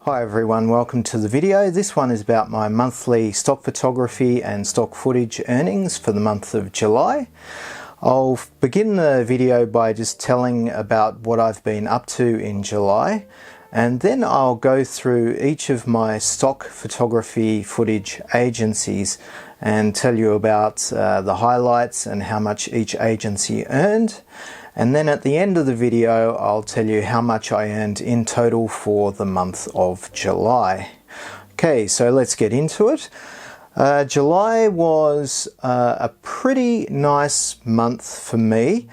Hi everyone, welcome to the video. This one is about my monthly stock photography and stock footage earnings for the month of July. I'll begin the video by just telling about what I've been up to in July, and then I'll go through each of my stock photography footage agencies and tell you about the highlights and how much each agency earned. And then at the end of the video, I'll tell you how much I earned in total for the month of July. Okay, so let's get into it. July was a pretty nice month for me.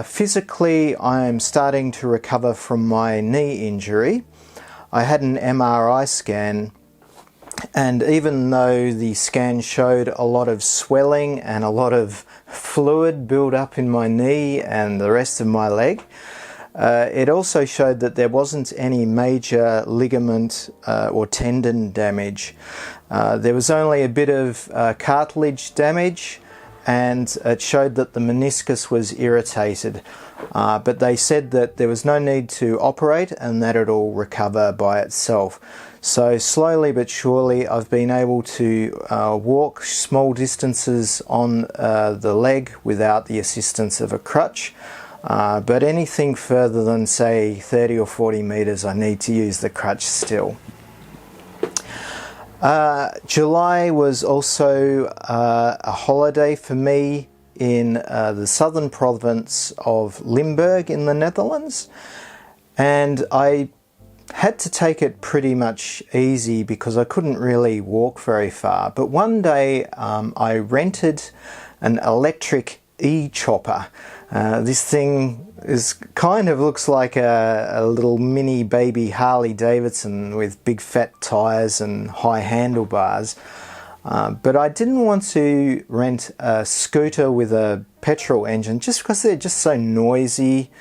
Physically, I am starting to recover from my knee injury. I had an MRI scan, and even though the scan showed a lot of swelling and a lot of fluid build up in my knee and the rest of my leg, it also showed that there wasn't any major ligament or tendon damage. There was only a bit of cartilage damage, and it showed that the meniscus was irritated. But they said that there was no need to operate and that it'll recover by itself. So slowly but surely I've been able to walk small distances on the leg without the assistance of a crutch. But anything further than say 30 or 40 meters, I need to use the crutch still. July was also a holiday for me in the southern province of Limburg in the Netherlands, and I had to take it pretty much easy because I couldn't really walk very far. But one day I rented an electric e-chopper. This thing looks like a little mini baby Harley Davidson with big fat tires and high handlebars. But I didn't want to rent a scooter with a petrol engine just because they're just so noisy,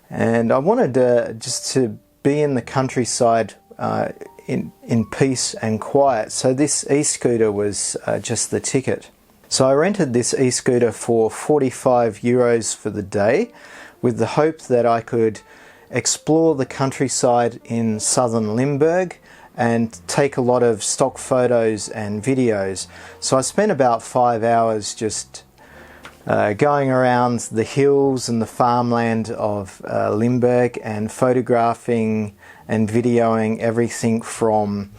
and I wanted just to be in the countryside in peace and quiet. So this e-scooter was just the ticket. So I rented this e-scooter for 45 euros for the day, with the hope that I could explore the countryside in southern Limburg and take a lot of stock photos and videos. So I spent about 5 hours just going around the hills and the farmland of Limburg and photographing and videoing everything from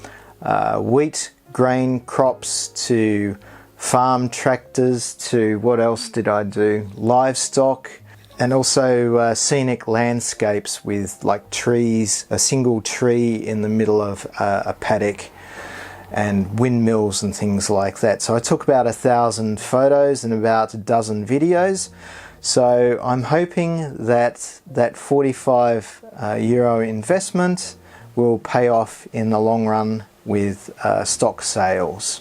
wheat grain crops to farm tractors to, what else did I do? Livestock, and also scenic landscapes with like trees, a single tree in the middle of a paddock, and windmills and things like that. So I took about 1,000 photos and about a dozen videos. So I'm hoping that that 45 euro investment will pay off in the long run with stock sales.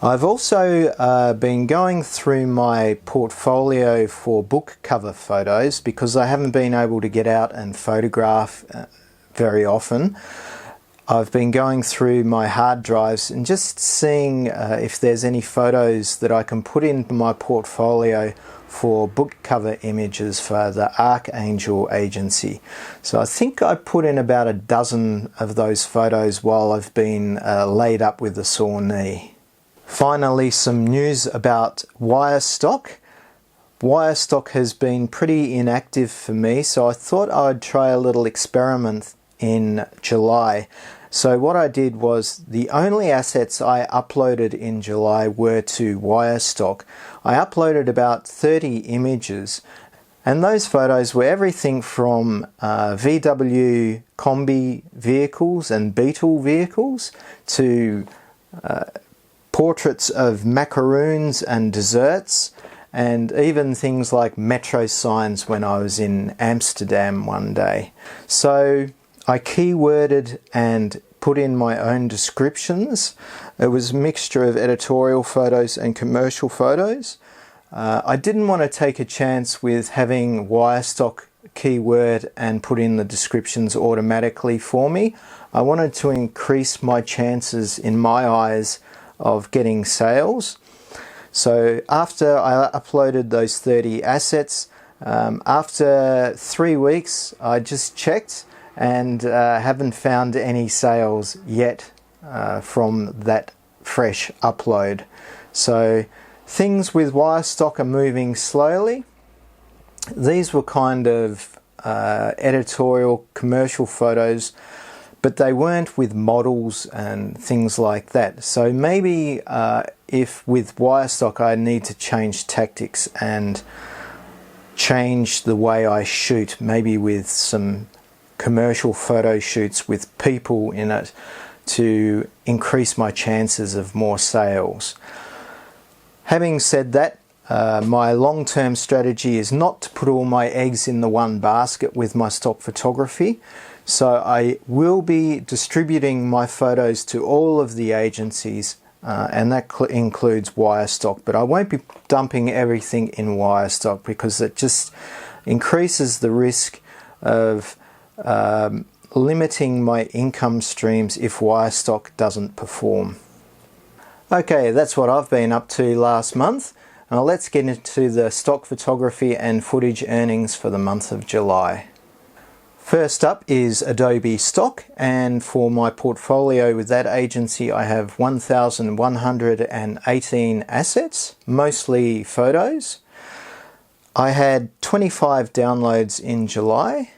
I've also been going through my portfolio for book cover photos because I haven't been able to get out and photograph very often. I've been going through my hard drives and just seeing if there's any photos that I can put into my portfolio for book cover images for the Archangel agency. So I think I put in about a dozen of those photos while I've been laid up with a sore knee. Finally, some news about Wirestock. Wirestock has been pretty inactive for me, so I thought I'd try a little experiment in July. So what I did was, the only assets I uploaded in July were to Wirestock. I uploaded about 30 images, and those photos were everything from VW Combi vehicles and Beetle vehicles to portraits of macaroons and desserts, and even things like metro signs when I was in Amsterdam one day. So I keyworded and put in my own descriptions. It was a mixture of editorial photos and commercial photos. I didn't want to take a chance with having Wirestock keyword and put in the descriptions automatically for me. I wanted to increase my chances, in my eyes, of getting sales. So after I uploaded those 30 assets, after 3 weeks I just checked and haven't found any sales yet from that fresh upload. So things with Wirestock are moving slowly. These were kind of editorial commercial photos, but they weren't with models and things like that. So maybe if with Wirestock I need to change tactics and change the way I shoot, maybe with some commercial photo shoots with people in it to increase my chances of more sales. Having said that, my long-term strategy is not to put all my eggs in the one basket with my stock photography. So I will be distributing my photos to all of the agencies, and that includes Wirestock, but I won't be dumping everything in Wirestock because it just increases the risk of limiting my income streams if Wirestock doesn't perform. Okay, that's what I've been up to last month. Now let's get into the stock photography and footage earnings for the month of July. First up is Adobe Stock, and for my portfolio with that agency I have 1,118 assets, mostly photos. I had 25 downloads in July,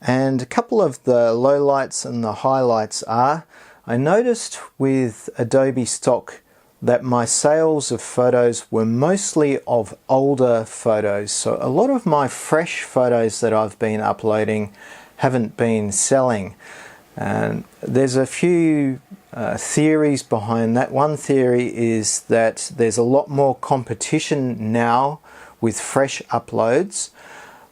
and a couple of the lowlights and the highlights are, I noticed with Adobe Stock that my sales of photos were mostly of older photos. So a lot of my fresh photos that I've been uploading haven't been selling. And there's a few theories behind that. One theory is that there's a lot more competition now with fresh uploads,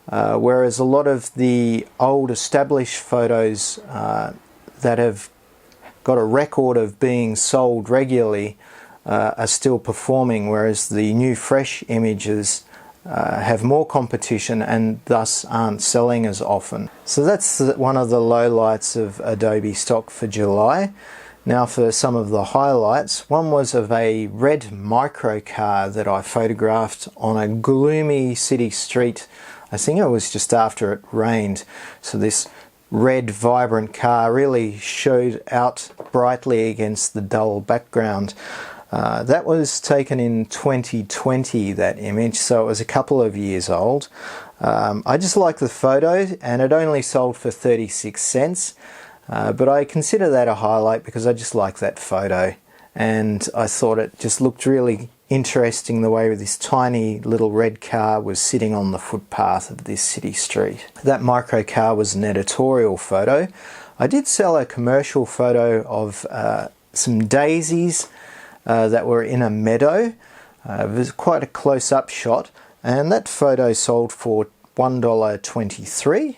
whereas a lot of the old established photos that have got a record of being sold regularly are still performing, whereas the new fresh images have more competition and thus aren't selling as often. So that's one of the lowlights of Adobe Stock for July. Now for some of the highlights, one was of a red micro car that I photographed on a gloomy city street. I think it was just after it rained. So this red vibrant car really showed out brightly against the dull background. That was taken in 2020, that image, so it was a couple of years old. I just like the photo, and it only sold for 36 cents, but I consider that a highlight because I just like that photo, and I thought it just looked really interesting the way this tiny little red car was sitting on the footpath of this city street. That micro car was an editorial photo. I did sell a commercial photo of some daisies that were in a meadow. It was quite a close-up shot, and that photo sold for $1.23.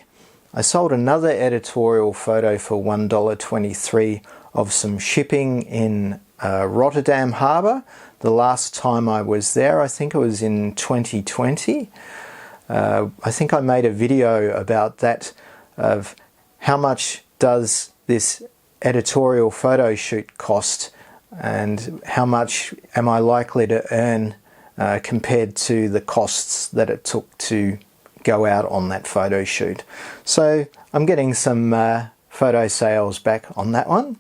I sold another editorial photo for $1.23 of some shipping in Rotterdam Harbour. The last time I was there, I think it was in 2020. I think I made a video about that, of how much does this editorial photo shoot cost, and how much am I likely to earn compared to the costs that it took to go out on that photo shoot. So I'm getting some photo sales back on that one.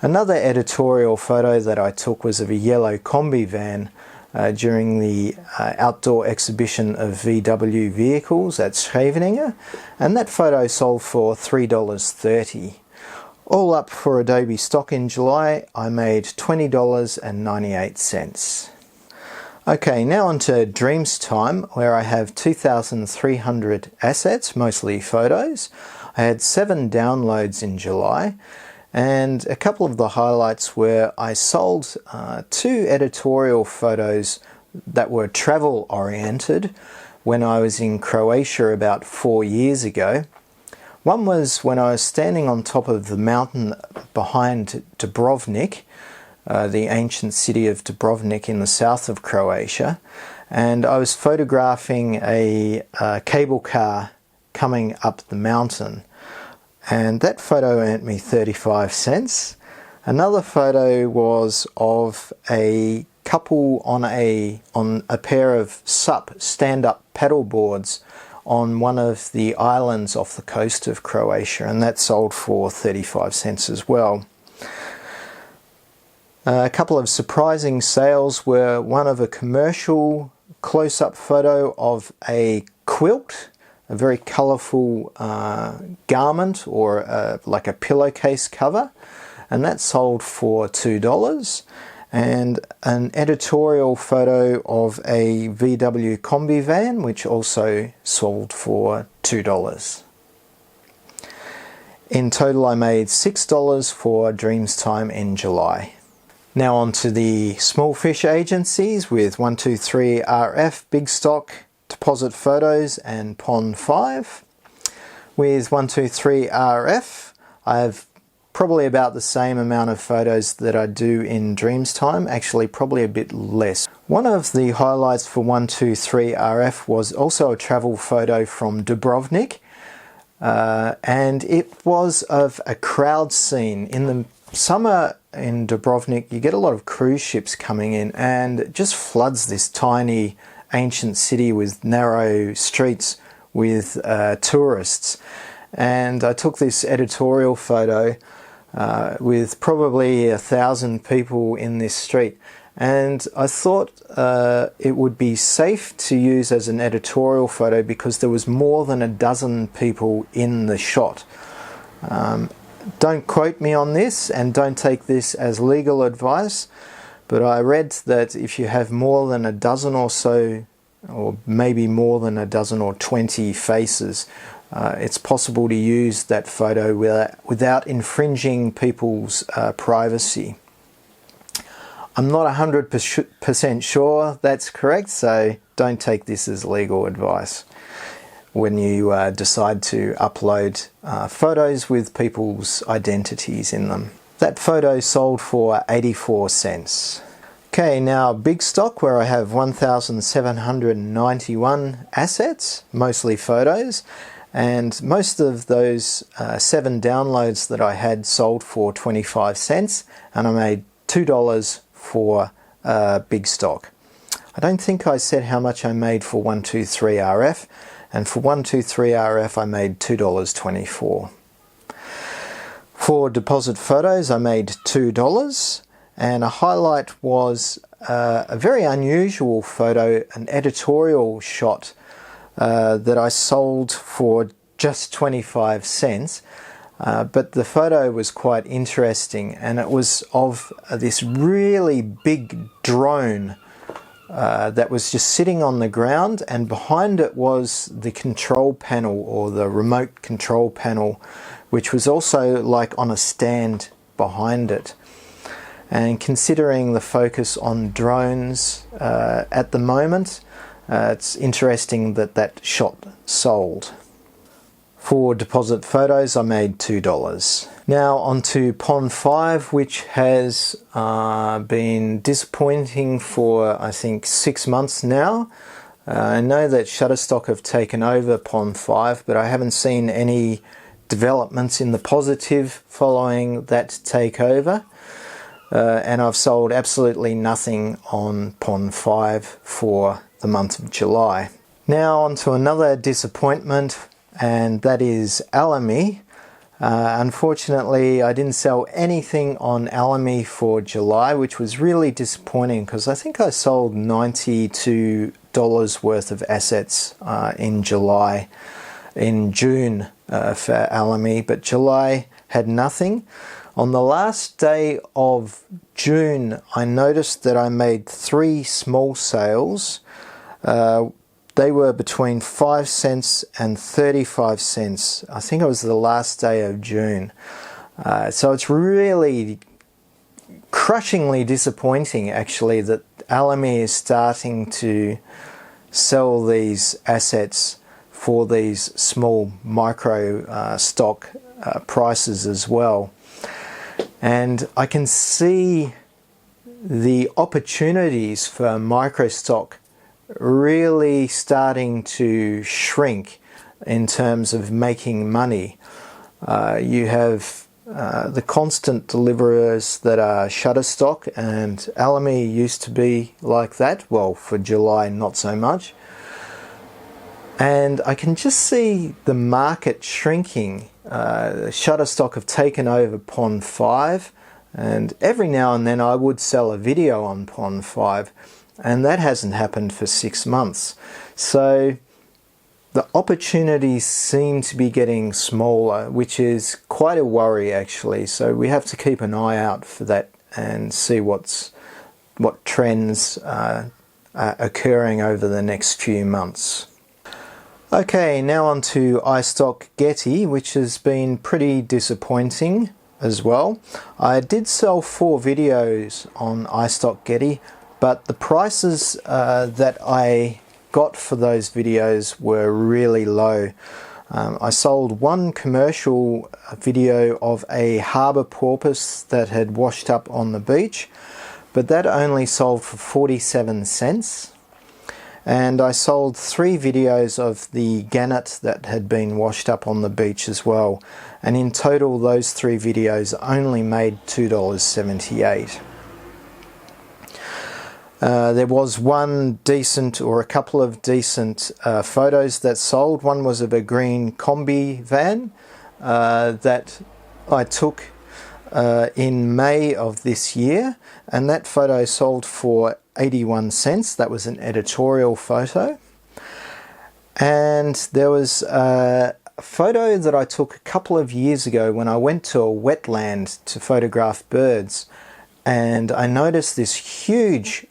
Another editorial photo that I took was of a yellow combi van during the outdoor exhibition of VW vehicles at Scheveningen, and that photo sold for $3.30. All up for Adobe Stock in July, I made $20.98. Okay, now on to Dreamstime, where I have 2,300 assets, mostly photos. I had 7 downloads in July, and a couple of the highlights were I sold 2 editorial photos that were travel oriented when I was in Croatia about 4 years ago. One was when I was standing on top of the mountain behind Dubrovnik, the ancient city of Dubrovnik in the south of Croatia, and I was photographing a cable car coming up the mountain, and that photo earned me 35 cents. Another photo was of a couple on a pair of SUP stand-up paddle boards on one of the islands off the coast of Croatia, and that sold for 35 cents as well. A couple of surprising sales were one of a commercial close-up photo of a quilt, a very colourful garment, or like a pillowcase cover, and that sold for $2. And an editorial photo of a VW combi van, which also sold for $2. In total, I made $6 for Dreamstime in July. Now on to the small fish agencies with 123RF, Big Stock, Deposit Photos and Pond 5. With 123RF, I have probably about the same amount of photos that I do in Dreamstime, actually probably a bit less. One of the highlights for 123RF was also a travel photo from Dubrovnik, and it was of a crowd scene. In the summer in Dubrovnik, you get a lot of cruise ships coming in, and it just floods this tiny ancient city with narrow streets with tourists. And I took this editorial photo with probably 1,000 people in this street, and I thought it would be safe to use as an editorial photo because there was more than a dozen people in the shot. Don't quote me on this, and don't take this as legal advice, but I read that if you have more than a dozen or so, or maybe more than a dozen or 20 faces, it's possible to use that photo without infringing people's privacy. I'm not 100% sure that's correct, so don't take this as legal advice when you decide to upload photos with people's identities in them. That photo sold for 84 cents. Okay, now Big Stock, where I have 1,791 assets, mostly photos, and most of those 7 downloads that I had sold for 25 cents, and I made $2 for Big Stock. I don't think I said how much I made for 123RF, and for 123RF I made $2.24. For Deposit Photos I made $2, and a highlight was a very unusual photo, an editorial shot that I sold for just 25 cents, but the photo was quite interesting, and it was of this really big drone that was just sitting on the ground, and behind it was the control panel, or the remote control panel, which was also like on a stand behind it. And considering the focus on drones at the moment, it's interesting that that shot sold. For Deposit Photos I made $2. Now on to Pond 5, which has been disappointing for I think 6 months now. I know that Shutterstock have taken over Pond 5, but I haven't seen any developments in the positive following that takeover. And I've sold absolutely nothing on Pond 5 for the month of July. Now on to another disappointment, and that is Alamy. Unfortunately, I didn't sell anything on Alamy for July, which was really disappointing because I think I sold $92 worth of assets in July. In June for Alamy, but July had nothing. On the last day of June, I noticed that I made 3 small sales. They were between 5 cents and 35 cents. I think it was the last day of June. So it's really crushingly disappointing actually that Alamy is starting to sell these assets for these small micro stock prices as well. And I can see the opportunities for microstock really starting to shrink in terms of making money. You have the constant deliverers that are Shutterstock, and Alamy used to be like that. Well, for July not so much. And I can just see the market shrinking. Shutterstock have taken over Pond 5, and every now and then I would sell a video on Pond 5, and that hasn't happened for 6 months. So the opportunities seem to be getting smaller, which is quite a worry actually. So we have to keep an eye out for that and see what trends are occurring over the next few months. Okay, now on to iStock Getty, which has been pretty disappointing as well. I did sell 4 videos on iStock Getty, but the prices that I got for those videos were really low. I sold one commercial video of a harbour porpoise that had washed up on the beach, but that only sold for 47 cents. And I sold 3 videos of the gannet that had been washed up on the beach as well. And in total, those 3 videos only made $2.78. There was one decent, or a couple of decent photos that sold. One was of a green combi van that I took in May of this year, and that photo sold for 81 cents. That was an editorial photo. And there was a photo that I took a couple of years ago when I went to a wetland to photograph birds, and I noticed this huge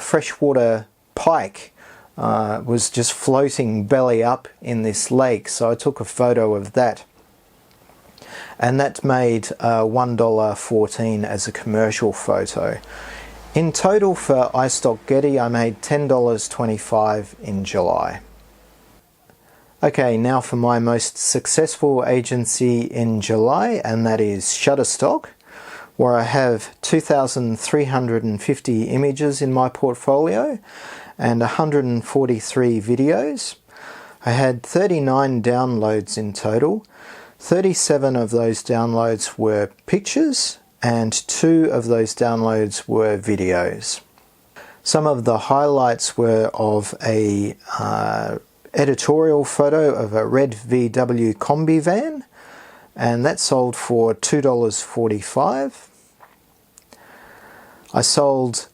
freshwater pike was just floating belly up in this lake, so I took a photo of that. And that made $1.14 as a commercial photo. In total for iStock Getty, I made $10.25 in July. Okay, now for my most successful agency in July, and that is Shutterstock, where I have 2,350 images in my portfolio and 143 videos. I had 39 downloads in total. 37 of those downloads were pictures, and 2 of those downloads were videos. Some of the highlights were of a editorial photo of a red VW combi van, and that sold for $2.45. I sold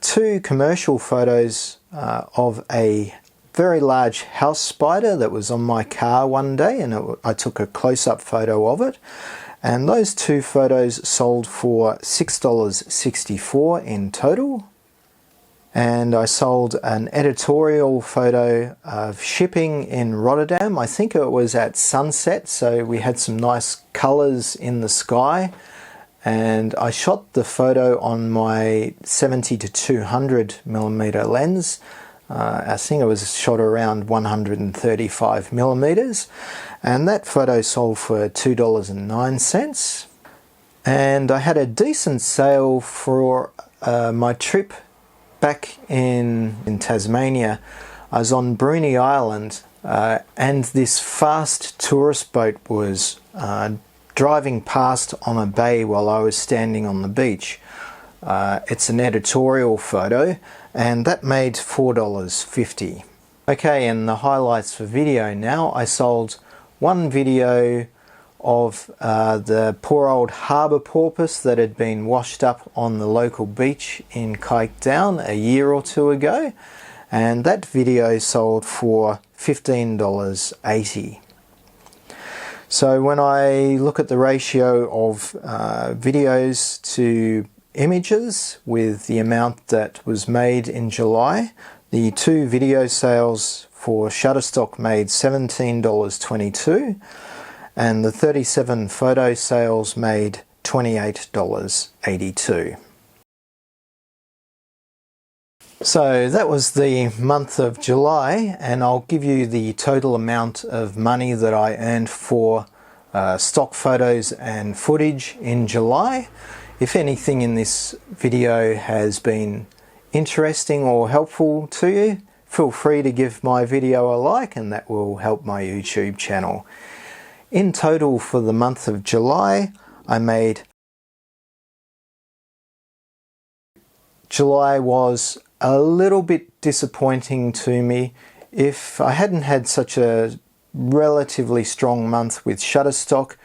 2 commercial photos of a very large house spider that was on my car one day, and I took a close-up photo of it. And those 2 photos sold for $6.64 in total. And I sold an editorial photo of shipping in Rotterdam. I think it was at sunset, so we had some nice colours in the sky. And I shot the photo on my 70 to 200 millimeter lens. I think it was shot around 135 millimeters, and that photo sold for $2.09. And I had a decent sale for my trip back in Tasmania. I was on Bruny Island, and this fast tourist boat was driving past on a bay while I was standing on the beach. It's an editorial photo, and that made $4.50. Okay, and the highlights for video now. I sold one video of the poor old harbour porpoise that had been washed up on the local beach in Kike Down a year or 2 ago, and that video sold for $15.80. So when I look at the ratio of videos to images with the amount that was made in July, the 2 video sales for Shutterstock made $17.22, and the 37 photo sales made $28.82. So that was the month of July, and I'll give you the total amount of money that I earned for stock photos and footage in July. If anything in this video has been interesting or helpful to you, feel free to give my video a like, and that will help my YouTube channel. In total for the month of July, July was a little bit disappointing to me if I hadn't had such a relatively strong month with Shutterstock,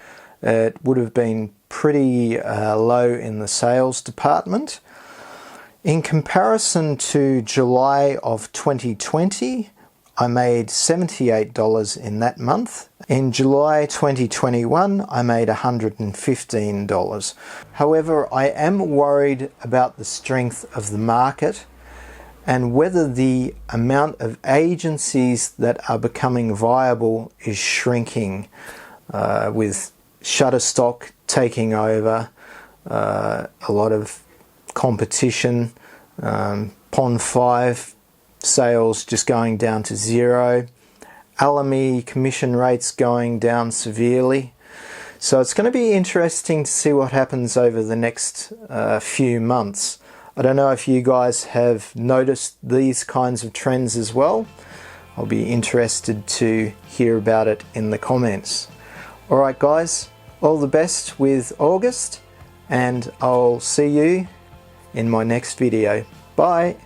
it would have been pretty low in the sales department. In comparison to July of 2020, I made $78 in that month. In July 2021, I made $115. However, I am worried about the strength of the market and whether the amount of agencies that are becoming viable is shrinking, with Shutterstock taking over, a lot of competition, Pond 5 sales just going down to zero, Alamy commission rates going down severely. So it's going to be interesting to see what happens over the next few months. I don't know if you guys have noticed these kinds of trends as well. I'll be interested to hear about it in the comments. Alright guys, all the best with August, and I'll see you in my next video. Bye!